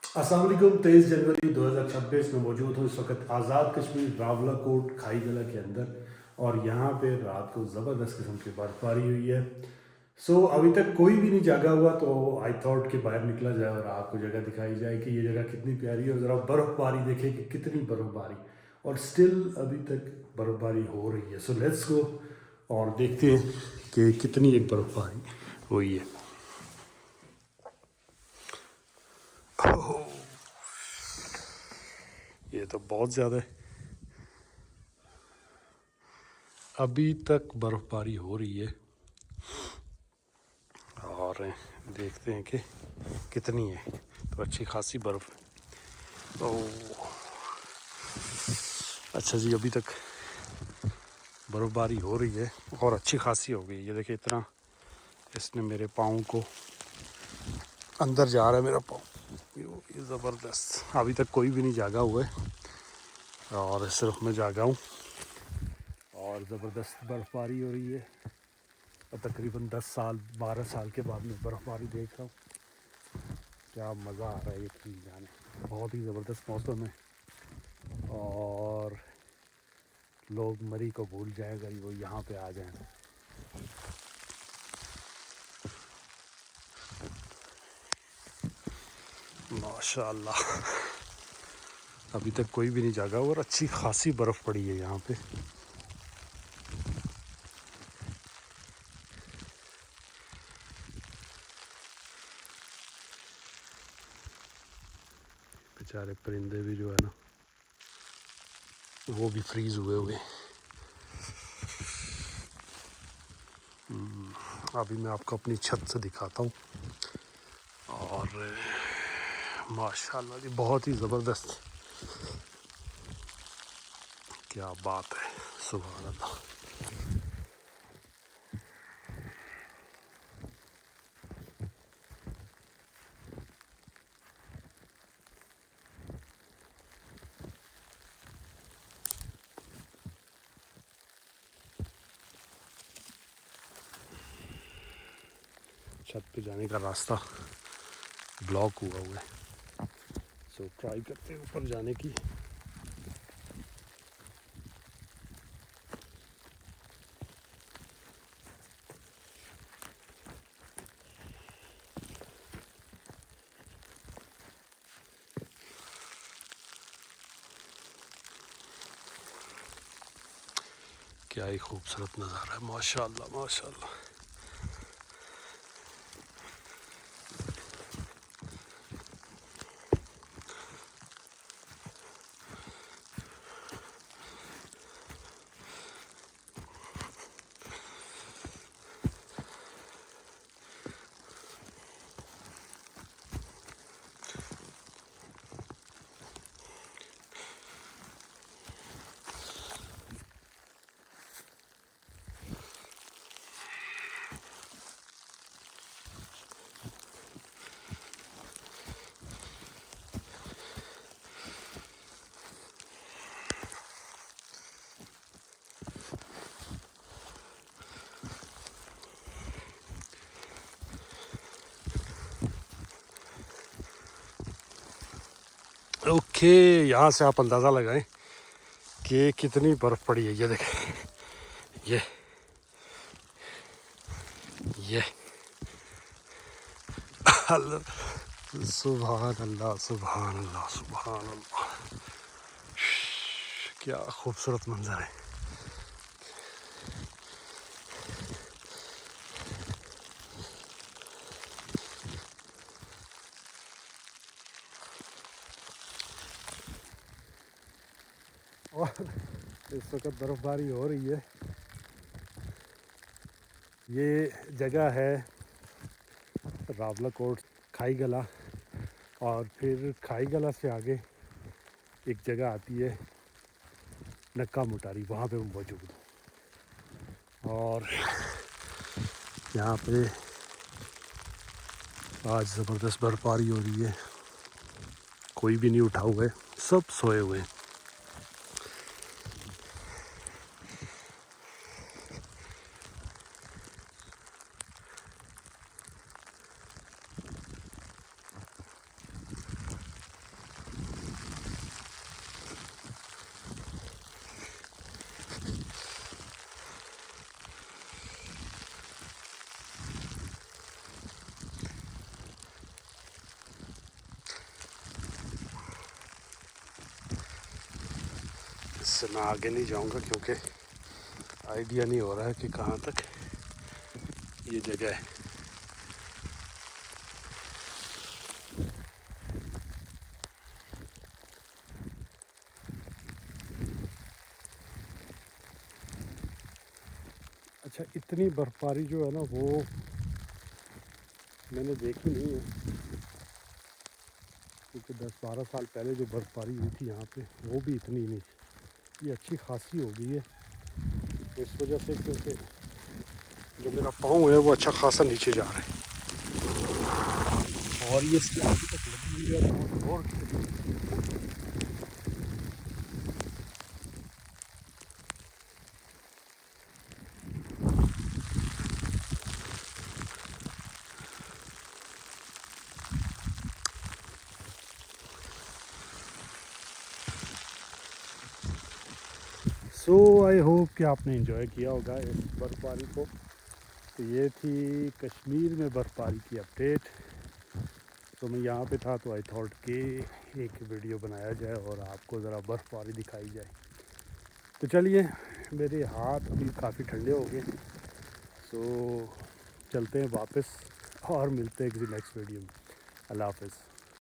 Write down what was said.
अस्सलाम वालेकुम। 23 जनवरी 2026 में मौजूद हूँ इस वक्त आज़ाद कश्मीर रावलाकोट खाई गला के अंदर, और यहाँ पे रात को ज़बरदस्त किस्म की बर्फबारी हुई है। अभी तक कोई भी नहीं जागा हुआ, तो आई थॉट कि बाहर निकला जाए और आपको जगह दिखाई जाए कि ये जगह कितनी प्यारी है, और ज़रा बर्फ़बारी देखें कि कितनी बर्फ़बारी, और स्टिल अभी तक बर्फ़बारी हो रही है। सो लेट्स गो और देखते हैं कि कितनी एक बर्फ़बारी हुई है। ये तो बहुत ज़्यादा है। अभी तक बर्फ़बारी हो रही है और देखते हैं कि कितनी है। तो अच्छी खासी बर्फ़ है। ओह अच्छा जी, अभी तक बर्फ़बारी हो रही है और अच्छी खासी हो गई। ये देखिए, इतना इसने मेरे पाँव को अंदर जा रहा है, मेरा पाँव ये ज़बरदस्त। अभी तक कोई भी नहीं जागा हुआ है और सिर्फ मैं जागा हूँ, और ज़बरदस्त बर्फ़बारी हो रही है। और तकरीबन 10 साल 12 साल के बाद मैं बर्फ़बारी देख रहा हूँ। क्या मज़ा आ रहा है ये कहीं जाने। बहुत ही ज़बरदस्त मौसम है, और लोग मरी को भूल जाए अगर वो यहाँ पे आ जाए। माशाल्लाह, अभी तक कोई भी नहीं जागा और अच्छी खासी बर्फ़ पड़ी है यहाँ पे। बेचारे परिंदे भी जो है ना, वो भी फ्रीज़ हुए हुए। अभी मैं आपको अपनी छत से दिखाता हूँ, और माशाल्लाह जी बहुत ही ज़बरदस्त। क्या बात है, सुभान अल्लाह। छत पे जाने का रास्ता ब्लॉक हुआ है। ट्राई करते हैं ऊपर जाने की। क्या ही खूबसूरत नज़ारा है, माशाल्लाह माशाल्लाह। ओके, यहाँ से आप अंदाज़ा लगाएं कि कितनी बर्फ़ पड़ी है। ये देखें, ये ये सुभान अल्लाह सुभान अल्लाह सुभान अल्लाह। क्या खूबसूरत मंजर है। और इस वक्त बर्फ़बारी हो रही है। ये जगह है रावलाकोट खाई गला, और फिर खाई गला से आगे एक जगह आती है नक्का मुटारी, वहाँ पे मैं मौजूद हूँ। और यहाँ पे आज ज़बरदस्त बर्फ़बारी हो रही है। कोई भी नहीं उठा हुआ है, सब सोए हुए हैं। इससे मैं आगे नहीं जाऊंगा क्योंकि आइडिया नहीं हो रहा है कि कहाँ तक ये जगह है। अच्छा, इतनी बर्फबारी जो है ना वो मैंने देखी नहीं है, क्योंकि 10-12 साल पहले जो बर्फबारी हुई थी यहाँ पे वो भी इतनी नहीं, ये अच्छी खासी हो गई है इस वजह से, क्योंकि जो मेरा पाँव है वो अच्छा खासा नीचे जा रहा है और ये इसकी आगे तक लगी हुई है और सो आई होप कि आपने एंजॉय किया होगा इस बर्फ़बारी को। तो ये थी कश्मीर में बर्फ़बारी की अपडेट। तो मैं यहाँ पे था तो आई थॉट कि एक वीडियो बनाया जाए और आपको ज़रा बर्फ़बारी दिखाई जाए। तो चलिए, मेरे हाथ अभी काफ़ी ठंडे हो गए, सो चलते हैं वापस और मिलते हैं किसी नेक्स्ट वीडियो में। अल्लाह हाफ़िज़।